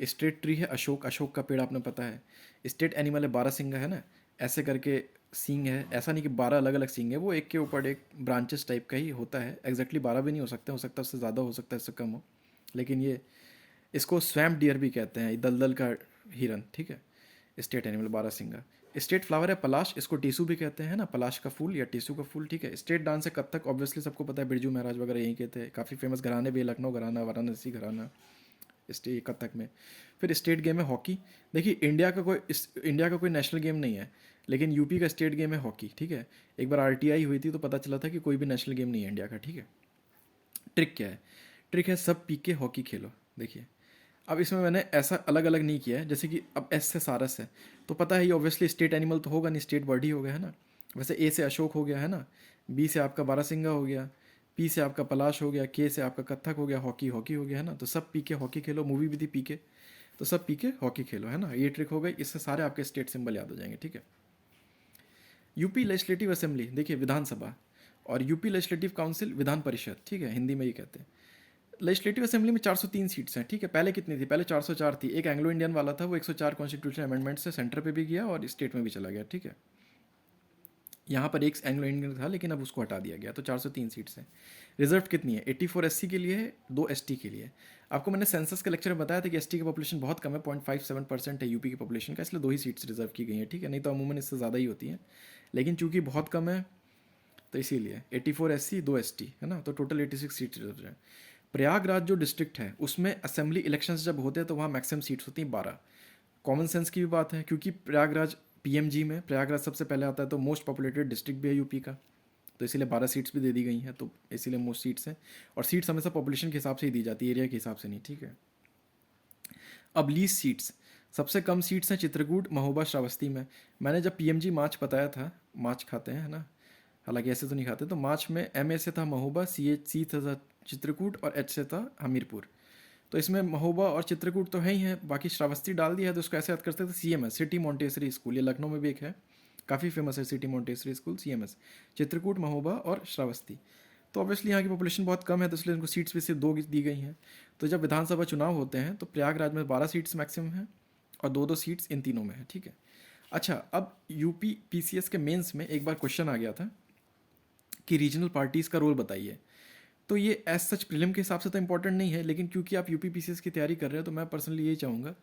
स्टेट ट्री है अशोक, अशोक का पेड़ आपने पता है। स्टेट एनिमल है बारहसिंगा, है ना, ऐसे करके सींग है, ऐसा नहीं कि 12 अलग अलग सींग है, वो एक के ऊपर एक ब्रांचेस टाइप का ही होता है। एग्जैक्टली 12 भी नहीं हो सकता उससे ज़्यादा हो सकता है, इससे कम हो। लेकिन ये, इसको स्वैम्प डियर भी कहते हैं, दलदल का हिरन, ठीक है। स्टेट एनिमल बारहसिंगा। स्टेट फ्लावर है पलाश, इसको टीसू भी कहते हैं ना, पलाश का फूल या टीसू का फूल, ठीक है। स्टेट डांस है कथक, ऑब्वियसली सबको पता है, बिरजू महाराज वगैरह यहीं के थे, काफ़ी फेमस घराने भी, लखनऊ घराना, वाराणसी घराना, स्टेट कथक में। फिर स्टेट गेम है हॉकी। देखिए इंडिया का कोई नेशनल गेम नहीं है, लेकिन यूपी का स्टेट गेम है हॉकी, ठीक है। एक बार आरटीआई हुई थी तो पता चला था कि कोई भी नेशनल गेम नहीं है इंडिया का, ठीक है। ट्रिक क्या है? ट्रिक है सब पी के हॉकी खेलो। देखिए, अब इसमें मैंने ऐसा अलग अलग नहीं किया है, जैसे कि अब एस से सारस है, तो पता है ये ऑब्वियसली स्टेट एनिमल तो होगा नहीं, स्टेट बर्ड ही हो गया, है ना। वैसे ए से अशोक हो गया, है ना, बी से आपका बारहसिंगा हो गया, पी से आपका पलाश हो गया, के से आपका कत्थक हो गया, हॉकी हॉकी हो गया, है ना। तो सब पी के हॉकी खेलो, मूवी भी थी पी के, तो सब पी के हॉकी खेलो, है ना। ये ट्रिक हो गई, इससे सारे आपके स्टेट सिंबल याद हो जाएंगे, ठीक है। यूपी लेजिस्लेटिव असेंबली, देखिए विधानसभा, और UP legislative council Vidhan Parishad, ठीक है, हिंदी में ये कहते हैं। लेजिस्लेटिव असेंबली में 403 सीट्स हैं, ठीक है। पहले कितनी थी? पहले 404 थी। एक एंग्लो इंडियन वाला था, वो 104 कॉन्स्टिट्यूशन अमेंडमेंट से सेंटर पे भी गया और स्टेट में भी चला गया, ठीक है। यहाँ पर एक एंग्लो इंडियन था, लेकिन अब उसको हटा दिया गया, तो 403 सीट्स हैं। रिजर्व कितनी है? 84 एससी के लिए है, 2 एसटी के लिए। आपको मैंने सेंसस के लेक्चर में बताया था कि एसटी की पॉपुलेशन बहुत कम है, 0.57% है यूपी की पॉपुलेशन का, इसलिए 2 ही सीट्स रिजर्व की गई हैं, ठीक है। नहीं तो अमूमन इससे ज़्यादा ही होती हैं, लेकिन चूंकि बहुत कम है तो इसीलिए 84 एससी, 2 एसटी, है ना, तो टोटल 86 सीट्स रिजर्व है। प्रयागराज जो डिस्ट्रिक्ट है, उसमें असेंबली इलेक्शंस जब होते हैं तो वहाँ मैक्सिमम सीट्स होती हैं 12। कॉमन सेंस की भी बात है, क्योंकि प्रयागराज पीएमजी में प्रयागराज सबसे पहले आता है, तो मोस्ट पॉपुलेटेड डिस्ट्रिक्ट भी है यूपी का, तो इसीलिए 12 सीट्स भी दे दी गई हैं, तो इसीलिए मोस्ट सीट्स हैं। और सीट्स हमेशा पॉपुलेशन के हिसाब से ही दी जाती है, एरिया के हिसाब से नहीं, ठीक है। अब लीस्ट सीट्स, सबसे कम सीट्स हैं चित्रकूट, महोबा, श्रावस्ती में। मैंने जब पीएमजी मार्च बताया था, मार्च खाते हैं, है ना, हालांकि ऐसे तो नहीं खाते, तो मार्च में एमए से था महोबा, सी था चित्रकूट और एच से था हमीरपुर। तो इसमें महोबा और चित्रकूट तो है ही है, बाकी श्रावस्ती डाल दिया है, तो उसको ऐसे याद कर सकते हैं, सीएमएस, सिटी मॉन्टेसरी स्कूल, ये लखनऊ में भी एक है, काफ़ी फेमस है city Montessori school, CMS. Chitrakoot, Mahoba और श्रावस्ती। तो ऑब्वियसली यहाँ की पॉपुलेशन बहुत कम है, तो इसलिए उनको सीट्स भी सिर्फ 2 दी गई हैं। तो जब विधानसभा चुनाव होते हैं तो प्रयागराज में 12 सीट्स मैक्सिमम है और 2-2 सीट्स इन तीनों में है, ठीक है। अच्छा, अब यूपी पीसीएस के मेंस में एक बार क्वेश्चन आ गया था कि रीजनल पार्टीज़ का रोल बताइए। तो ये एज सच प्रीलिम के हिसाब से तो इंपॉर्टेंट नहीं है, लेकिन क्योंकि आप यूपी पीसीएस की तैयारी कर रहे हो, तो मैं पर्सनली यही चाहूँगा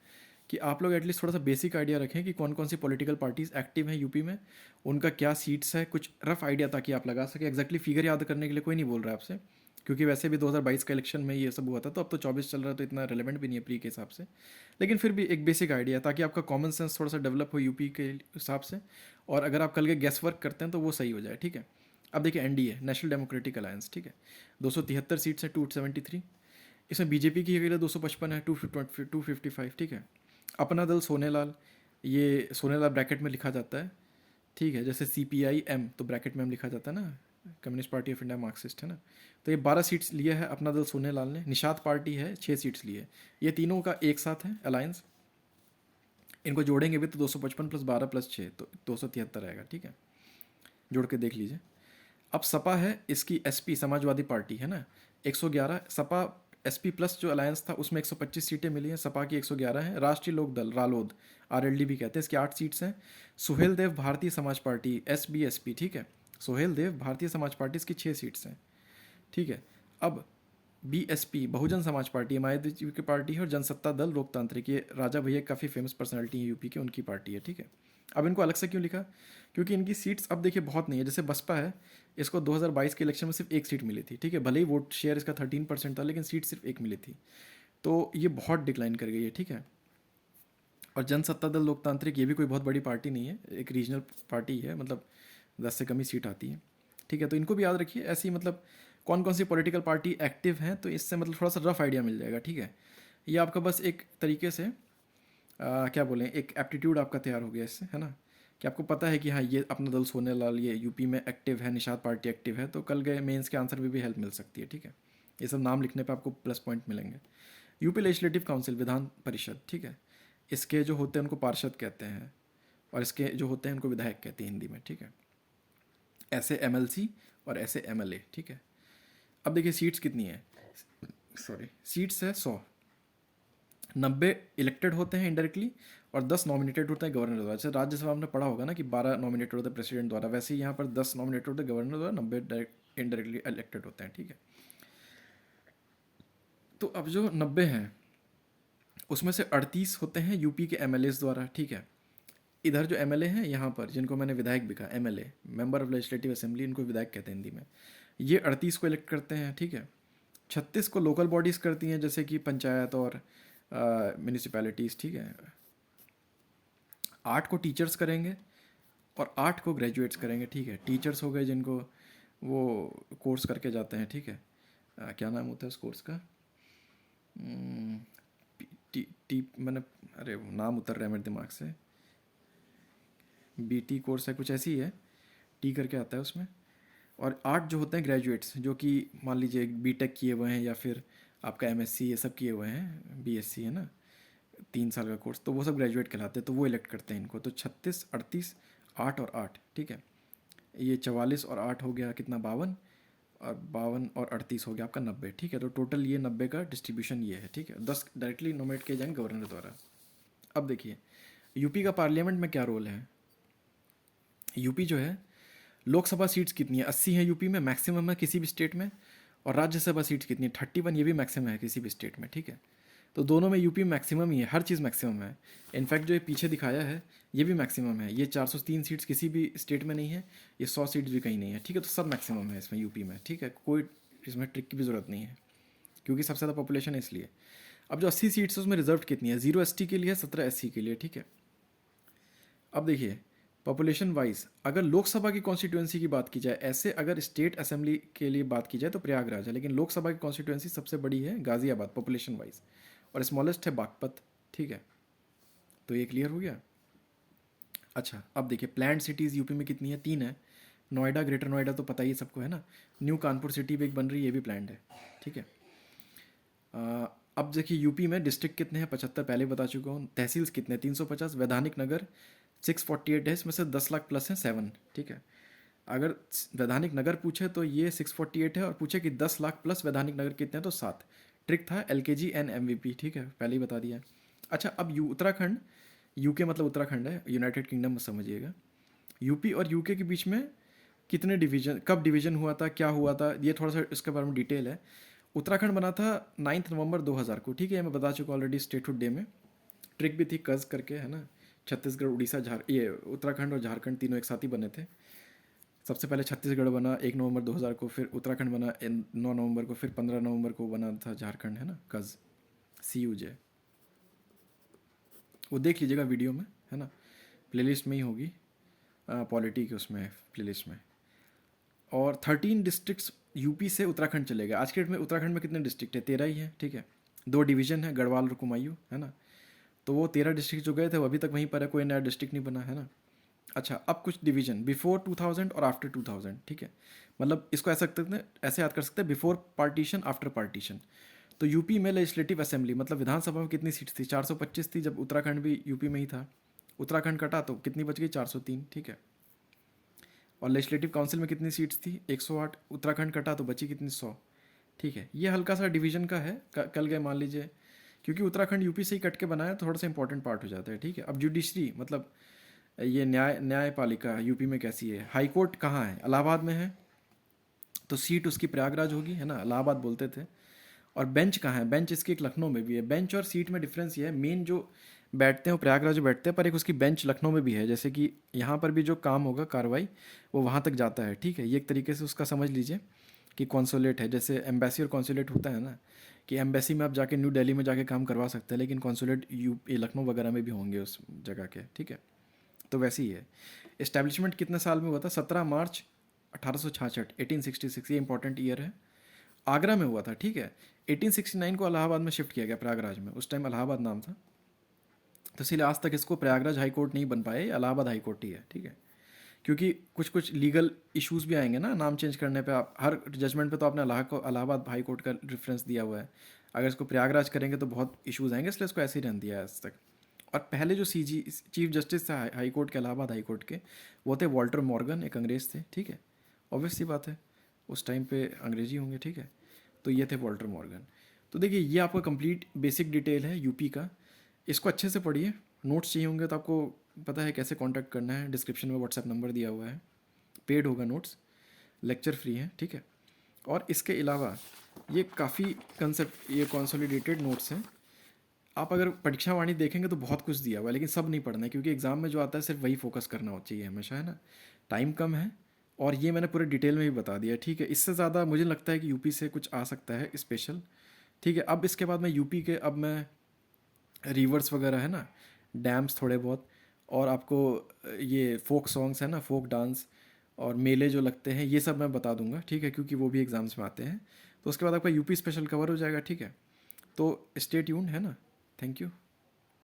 कि आप लोग एटलीस्ट थोड़ा सा बेसिक आइडिया रखें कि कौन कौन सी पॉलिटिकल पार्टीज़ एक्टिव हैं यूपी में, उनका क्या सीट्स है, कुछ रफ आइडिया, ताकि आप लगा सकें। एग्जैक्टली फिगर याद करने के लिए कोई नहीं बोल रहा है आपसे, क्योंकि वैसे भी 2022 का इलेक्शन में ये सब हुआ था, तो अब तो 24 चल रहा है, तो इतना रिलेवेंट भी नहीं है प्री के हिसाब से। लेकिन फिर भी एक बेसिक आइडिया, ताकि आपका कॉमन सेंस थोड़ा सा डेवलप हो यूपी के हिसाब से, और अगर आप कल के गेस वर्क करते हैं तो वो सही हो जाए, ठीक है। अब देखिए एनडीए, नेशनल डेमोक्रेटिक अलायंस, ठीक है, 273 सीट्स हैं, 273। इसमें बीजेपी की अकेले 255 है, 255, ठीक है। अपना दल सोनेलाल, ये सोनेलाल ब्रैकेट में लिखा जाता है, ठीक है, जैसे CPI-M तो ब्रैकेट में M लिखा जाता है ना, communist party of India, Marxist है ना। तो ये 12 सीट्स लिए है अपना दल सोनेलाल ने। निषाद पार्टी है 6 सीट्स लिए। ये तीनों का एक साथ है अलायंस। इनको जोड़ेंगे भी तो 255 + 12 + 6 तो 273 आएगा, ठीक है, जोड़ के देख लीजिए। अब सपा है, इसकी SP समाजवादी पार्टी है ना, 111। सपा SP प्लस जो अलायंस था उसमें 125 सीटें मिली हैं, सपा की 111 है। राष्ट्रीय लोक दल रालोद, RLD भी कहते हैं, इसकी 8 सीट्स हैं। सुहेल देव भारतीय समाज पार्टी SBSP, ठीक है, सुहेल देव भारतीय समाज पार्टी, इसकी 6 सीट्स हैं, ठीक है। अब BSP बहुजन समाज पार्टी मायावती जी की पार्टी है, और जनसत्ता दल लोकतांत्रिक, ये राजा भैया काफ़ी फेमस पर्सनैलिटी है यूपी के, उनकी पार्टी है, ठीक है। अब इनको अलग से क्यों लिखा? क्योंकि इनकी सीट्स अब देखिए बहुत नहीं है। जैसे बसपा है, इसको 2022 के इलेक्शन में सिर्फ एक सीट मिली थी, ठीक है, भले ही वोट शेयर इसका 13% था, लेकिन सीट सिर्फ एक मिली थी। तो ये बहुत डिक्लाइन कर गई है, ठीक है। और जनसत्ता दल लोकतांत्रिक ये भी कोई बहुत बड़ी पार्टी नहीं है, एक रीजनल पार्टी है, मतलब 10 से कम ही सीट आती है, ठीक है। तो इनको भी याद रखिए। ऐसी मतलब कौन कौन सी पॉलिटिकल पार्टी एक्टिव हैं, तो इससे मतलब थोड़ा सा रफ आइडिया मिल जाएगा, ठीक है। ये आपका बस एक तरीके से क्या बोलें, एक एप्टीट्यूड आपका तैयार हो गया इससे, है ना, कि आपको पता है कि हाँ ये अपना दल सोनेलाल ये यूपी में एक्टिव है, निषाद पार्टी एक्टिव है, तो कल गए मेंस के आंसर में भी हेल्प मिल सकती है, ठीक है। ये सब नाम लिखने पे आपको प्लस पॉइंट मिलेंगे। UP legislative council, Vidhan Parishad, ठीक है, इसके जो होते हैं उनको पार्षद कहते हैं, और इसके जो होते हैं उनको विधायक कहते हैं हिंदी में, ठीक है। ऐसे MLC और ऐसे MLA, ठीक है। अब देखिए सीट्स कितनी है, सॉरी, सीट्स है 100। 90 इलेक्टेड होते हैं इनडायरेक्टली, और 10 नॉमिनेटेड होते हैं गवर्नर द्वारा। जैसे राज्यसभा में पढ़ा होगा ना कि 12 नॉमिनेटेड होते हैं प्रेसिडेंट द्वारा, वैसे ही यहाँ पर 10 नॉमिनेटेड होते हैं गवर्नर द्वारा, 90 इनडायरेक्टली इलेक्टेड होते हैं, ठीक है। तो अब जो 90 हैं उसमें से 38 होते हैं यूपी के MLAs द्वारा, ठीक है। इधर जो MLA हैं यहाँ पर, जिनको मैंने विधायक भी कहा, MLA member of legislative assembly, इनको विधायक कहते हैं हिंदी में, ये 38 को इलेक्ट करते हैं, ठीक है। 36 को लोकल बॉडीज़ करती हैं, जैसे कि पंचायत और म्यूनिसिपैलिटीज़, ठीक है। 8 को टीचर्स करेंगे, और 8 को ग्रेजुएट्स करेंगे, ठीक है। टीचर्स हो गए जिनको वो कोर्स करके जाते हैं, ठीक है। क्या नाम होता है उस कोर्स का? हम्म, टी टी मैंने, अरे वो नाम उतर रहा है मेरे दिमाग से, BT कोर्स है कुछ ऐसी है, टी करके आता है उसमें। और 8 जो होते हैं ग्रेजुएट्स, जो कि मान लीजिए BTech किए हुए हैं, या फिर आपका MSc ये सब किए हुए हैं, BSc है ना, 3 साल का कोर्स, तो वो सब ग्रेजुएट कहलाते हैं, तो वो इलेक्ट करते हैं इनको। तो 36, 38, 8 और 8, ठीक है। ये 44 और 8 हो गया कितना, 52, और 52 और 38 हो गया आपका 90, ठीक है। तो टोटल ये 90 का डिस्ट्रीब्यूशन ये है, ठीक है। 10 डायरेक्टली नोमिनेट किए जाएंगे गवर्नर द्वारा। अब देखिए यूपी का पार्लियामेंट में क्या रोल है। यूपी जो है, लोकसभा सीट्स कितनी है, 80 है यूपी में, मैक्सिमम है किसी भी स्टेट में। और राज्यसभा सीट्स कितनी है, 31, ये भी मैक्सिमम है किसी भी स्टेट में, ठीक है। तो दोनों में यूपी मैक्सिमम ही है, हर चीज़ मैक्सिमम है। इनफैक्ट जो ये पीछे दिखाया है ये भी मैक्सिमम है। ये 403 सीट्स किसी भी स्टेट में नहीं है, ये 100 सीट्स भी कहीं नहीं है, ठीक है। तो सब मैक्सिमम है इसमें यूपी में, ठीक है। कोई इसमें ट्रिक की भी ज़रूरत नहीं है, क्योंकि सबसे ज़्यादा पॉपुलेशन है इसलिए। अब जो 80 सीट्स है उसमें रिजर्व कितनी है, 0 ST के लिए, 17 SC के लिए, ठीक है। अब देखिए पॉपुलेशन वाइज अगर लोकसभा की कॉन्स्टिट्यूंसी की बात की जाए, ऐसे अगर स्टेट असेंबली के लिए बात की जाए तो प्रयागराज है, लेकिन लोकसभा की कॉन्स्टिट्यूंसी सबसे बड़ी है गाज़ियाबाद पॉपुलेशन वाइज, और स्मॉलेस्ट है बागपत, ठीक है। तो ये क्लियर हो गया। अच्छा अब देखिए प्लान्ड सिटीज़ यूपी में कितनी है, 3 है। नोएडा, ग्रेटर नोएडा तो पता ही सबको है ना। न्यू कानपुर सिटी भी एक बन रही है, ये भी प्लान्ड है, ठीक है। अब देखिए यूपी में डिस्ट्रिक्ट कितने हैं, 75 पहले बता चुका हूँ। तहसील्स कितने, 350। वैधानिक नगर 648 है, इसमें से 10 लाख प्लस हैं 7, ठीक है। अगर वैधानिक नगर पूछे तो ये 648 है, और पूछे कि 10 लाख प्लस वैधानिक नगर कितने हैं तो 7। ट्रिक था LKG एंड MVP, ठीक है, पहले ही बता दिया। अच्छा अब उत्तराखंड, UK मतलब उत्तराखंड है, यूनाइटेड किंगडम में समझिएगा। यूपी और UK के बीच में कितने डिवीजन, कब डिवीजन हुआ था, क्या हुआ था, ये थोड़ा सा इसके बारे में डिटेल है। उत्तराखंड बना था 9 नवंबर 2000 को, ठीक है, मैं बता चुका ऑलरेडी स्टेटहुड डे में। ट्रिक भी थी कज करके, है ना। छत्तीसगढ़, उड़ीसा, ये उत्तराखंड और झारखंड तीनों एक साथ ही बने थे। सबसे पहले छत्तीसगढ़ बना 1 नवंबर 2000 को, फिर उत्तराखंड बना 9 नवंबर को, फिर 15 नवंबर को बना था झारखंड, है ना, कज, CUJ। वो देख लीजिएगा वीडियो में, है ना, प्लेलिस्ट में ही होगी, पॉलिटी के उसमें प्लेलिस्ट में। और 13 डिस्ट्रिक्ट्स यूपी से उत्तराखंड चले गए। आज के डेट में उत्तराखंड में कितने डिस्ट्रिक्ट है, 13 ही है, ठीक है। 2 डिवीजन है, गढ़वाल और कुमायूं, है ना। तो वो 13 डिस्ट्रिक्ट जो गए थे वो अभी तक वहीं पर है, कोई नया डिस्ट्रिक्ट नहीं बना, है ना। अच्छा, अब कुछ डिवीजन बिफोर 2000 और आफ्टर 2000, ठीक है। मतलब इसको ऐसा सकते हैं, ऐसे याद कर सकते हैं, बिफोर पार्टीशन आफ्टर पार्टीशन। तो यूपी में लेजिस्लेटिव असेंबली मतलब विधानसभा में कितनी सीट्स थी? 425 थी, जब उत्तराखंड भी यूपी में ही था। उत्तराखंड कटा तो कितनी बच गई? 403, ठीक है। और लेजिस्लेटिव काउंसिल में कितनी सीट्स थी? 108। उत्तराखंड कटा तो बची कितनी? 100, ठीक है। ये हल्का सा डिवीजन का है, कल गए मान लीजिए, क्योंकि उत्तराखंड यूपी से ही कट के बनाया तो थोड़ा सा इंपॉर्टेंट पार्ट हो जाता है, ठीक है। अब जुडिशरी मतलब ये न्यायपालिका यूपी में कैसी है? हाई कोर्ट कहाँ है? इलाहाबाद में है, तो सीट उसकी प्रयागराज होगी, है ना, इलाहाबाद बोलते थे। और बेंच कहाँ है? बेंच इसकी एक लखनऊ में भी है। बेंच और सीट में डिफरेंस ये है, मेन जो बैठते हैं वो प्रयागराज में बैठते हैं, पर एक उसकी बेंच लखनऊ में भी है। जैसे कि यहाँ पर भी जो काम होगा, कार्रवाई, वो वहाँ तक जाता है, ठीक है। ये एक तरीके से उसका समझ लीजिए कि कॉन्सुलेट है, जैसे एम्बेसी और कॉन्सुलेट होता है ना, कि एम्बेसी में आप जाके न्यू दिल्ली में जाके काम करवा सकते हैं, लेकिन कॉन्सुलेट लखनऊ वगैरह में भी होंगे उस जगह के, ठीक है। तो वैसे ही है। इस्टेब्लिशमेंट कितने साल में हुआ था? 17 मार्च 1866, 1866, ये इंपॉर्टेंट ईयर है। आगरा में हुआ था, ठीक है। 1869 को इलाहाबाद में शिफ्ट किया गया, प्रयागराज में, उस टाइम इलाहाबाद नाम था। तो इसीलिए आज तक इसको प्रयागराज हाई कोर्ट नहीं बन पाए, इलाहाबाद हाई कोर्ट ही है, ठीक है। क्योंकि कुछ कुछ लीगल इश्यूज भी आएंगे ना नाम चेंज करने पे। आप हर जजमेंट पे तो आपने इलाहाबाद हाई कोर्ट का रेफरेंस दिया हुआ है, अगर इसको प्रयागराज करेंगे तो बहुत इश्यूज आएंगे, इसलिए इसको ऐसे ही रहने दिया है आज तक। और पहले जो चीफ जस्टिस थे हाई कोर्ट के, इलाहाबाद हाई कोर्ट के, वो थे वॉल्टर मॉर्गन, एक अंग्रेज थे, ठीक है। ऑब्वियस सी बात है, उस टाइम पे अंग्रेजी होंगे, ठीक है। तो ये थे वॉल्टर मॉर्गन। तो देखिए, ये आपका कंप्लीट बेसिक डिटेल है यूपी का। इसको अच्छे से पढ़िए। नोट्स चाहिए होंगे तो आपको पता है कैसे कांटेक्ट करना है, डिस्क्रिप्शन में व्हाट्सएप नंबर दिया हुआ है। पेड होगा नोट्स, लेक्चर फ्री है, ठीक है। और इसके अलावा ये काफ़ी कंसेप्ट, ये कंसोलिडेटेड नोट्स हैं। आप अगर परीक्षा वाणी देखेंगे तो बहुत कुछ दिया हुआ है, लेकिन सब नहीं पढ़ना है, क्योंकि एग्जाम में जो आता है सिर्फ वही फोकस करना हो चाहिए हमेशा, है ना। टाइम कम है, और ये मैंने पूरे डिटेल में भी बता दिया, ठीक है। इससे ज़्यादा मुझे लगता है कि यूपी से कुछ आ सकता है स्पेशल, ठीक है। अब इसके बाद मैं यूपी के, अब मैं रिवर्स वगैरह है ना, डैम्स थोड़े बहुत, और आपको ये फोक सॉन्ग्स है ना, फोक डांस, और मेले जो लगते हैं, ये सब मैं बता दूंगा, ठीक है, क्योंकि वो भी एग्जाम्स में आते हैं। तो उसके बाद आपका यूपी स्पेशल कवर हो जाएगा, ठीक है। तो स्टे ट्यून्ड, है ना। Thank you.